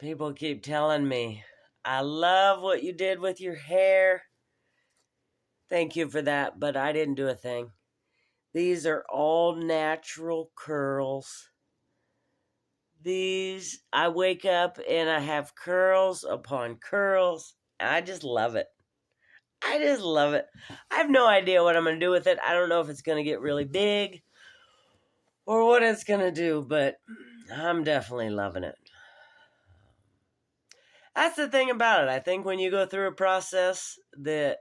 People keep telling me, I love what you did with your hair. Thank you for that, but I didn't do a thing. These are all natural curls. I wake up and I have curls upon curls. I just love it. I just love it. I have no idea what I'm going to do with it. I don't know if it's going to get really big or what it's going to do, but I'm definitely loving it. That's the thing about it. I think when you go through a process that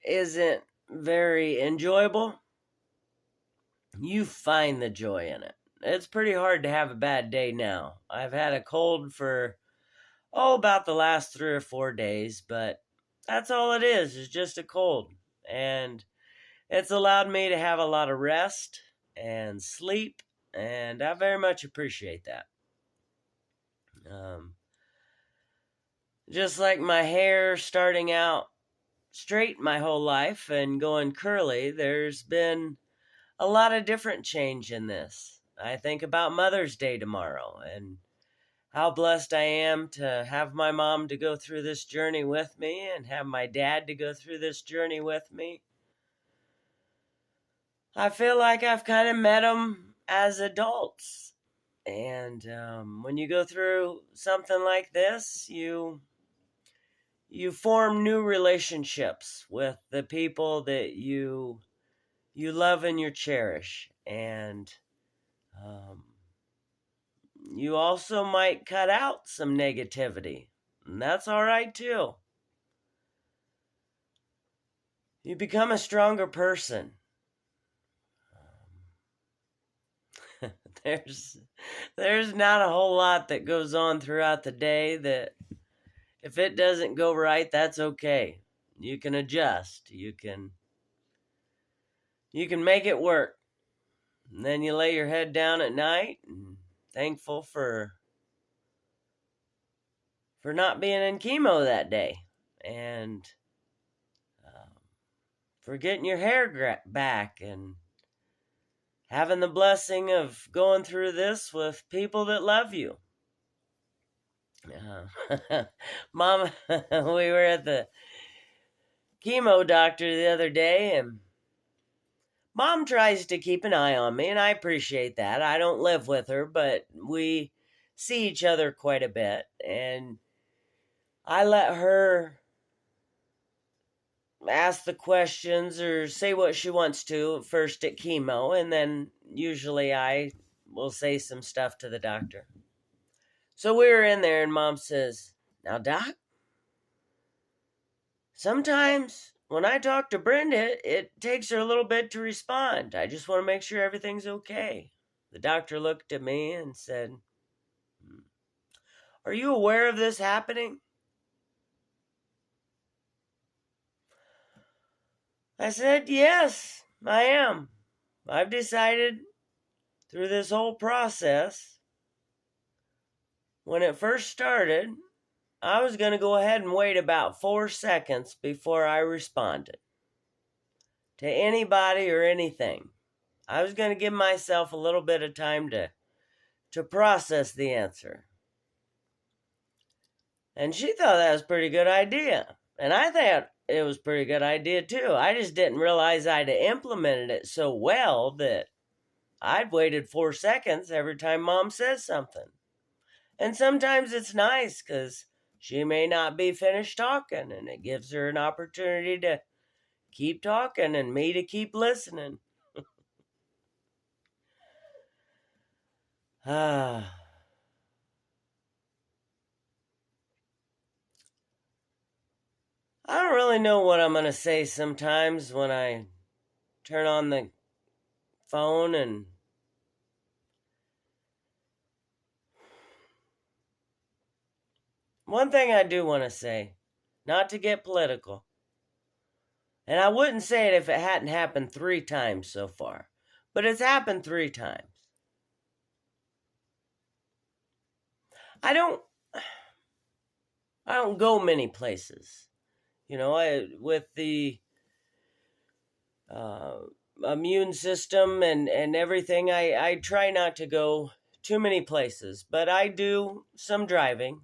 isn't very enjoyable, you find the joy in it. It's pretty hard to have a bad day now. I've had a cold for, about the last 3 or 4 days, but that's all it is just a cold. And it's allowed me to have a lot of rest and sleep, and I very much appreciate that. Just like my hair starting out straight my whole life and going curly, there's been a lot of different change in this. I think about Mother's Day tomorrow and how blessed I am to have my mom to go through this journey with me and have my dad to go through this journey with me. I feel like I've kind of met them as adults. And when you go through something like this, you form new relationships with the people that you love and you cherish. And you also might cut out some negativity. And that's all right too. You become a stronger person. There's not a whole lot that goes on throughout the day that if it doesn't go right, that's okay. You can adjust. You can make it work. And then you lay your head down at night and thankful for not being in chemo that day and for getting your hair back and having the blessing of going through this with people that love you. Mom, we were at the chemo doctor the other day, and Mom tries to keep an eye on me, and I appreciate that. I don't live with her, but we see each other quite a bit, and I let her ask the questions or say what she wants to first at chemo, and then usually I will say some stuff to the doctor. So we were in there, and Mom says, "Now, Doc, sometimes when I talk to Brenda, it takes her a little bit to respond. I just want to make sure everything's okay." The doctor looked at me and said, "Are you aware of this happening?" I said, "Yes, I am. I've decided through this whole process, when it first started, I was going to go ahead and wait about 4 seconds before I responded to anybody or anything. I was going to give myself a little bit of time to process the answer." And she thought that was a pretty good idea. And I thought it was a pretty good idea too. I just didn't realize I'd implemented it so well that I'd waited 4 seconds every time Mom says something. And sometimes it's nice because she may not be finished talking, and it gives her an opportunity to keep talking and me to keep listening. I don't really know what I'm going to say sometimes when I turn on the phone and one thing I do want to say, not to get political, and I wouldn't say it if it hadn't happened 3 times so far, but it's happened 3 times. I don't go many places. With the immune system and everything, I try not to go too many places, but I do some driving.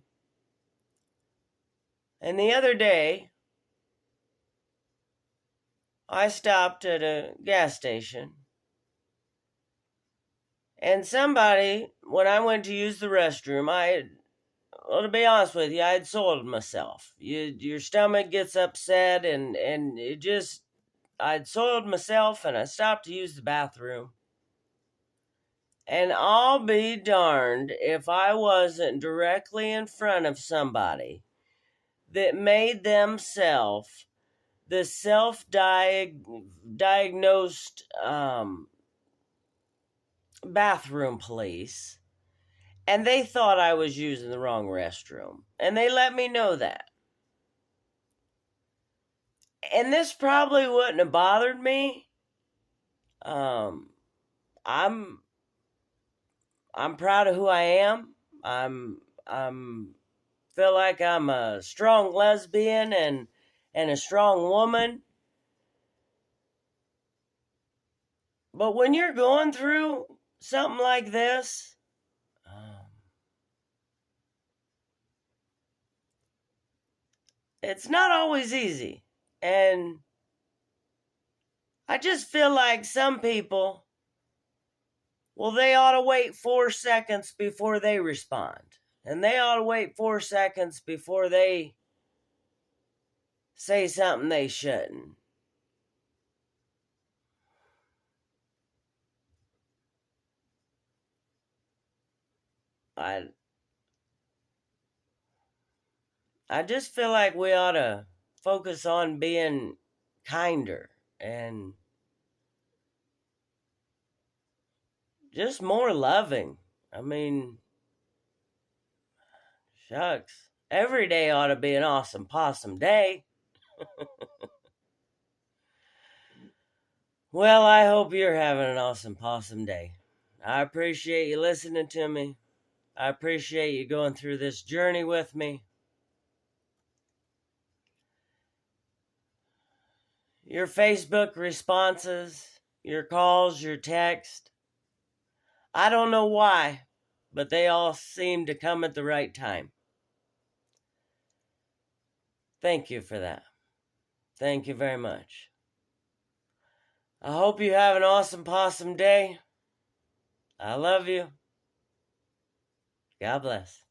And the other day, I stopped at a gas station. And somebody, when I went to use the restroom, well, to be honest with you, I had soiled myself. Your stomach gets upset, and it just, I'd soiled myself, and I stopped to use the bathroom. And I'll be darned if I wasn't directly in front of somebody that made themselves the self-diagnosed bathroom police, and they thought I was using the wrong restroom, and they let me know that. And this probably wouldn't have bothered me. I'm proud of who I am. I'm feel like I'm a strong lesbian and a strong woman. But when you're going through something like this, it's not always easy. And I just feel like some people, well, they ought to wait 4 seconds before they respond. And they ought to wait 4 seconds before they say something they shouldn't. I just feel like we ought to focus on being kinder and just more loving. I mean, shucks. Every day ought to be an awesome possum day. Well, I hope you're having an awesome possum day. I appreciate you listening to me. I appreciate you going through this journey with me. Your Facebook responses, your calls, your text. I don't know why, but they all seem to come at the right time. Thank you for that. Thank you very much. I hope you have an awesome possum day. I love you. God bless.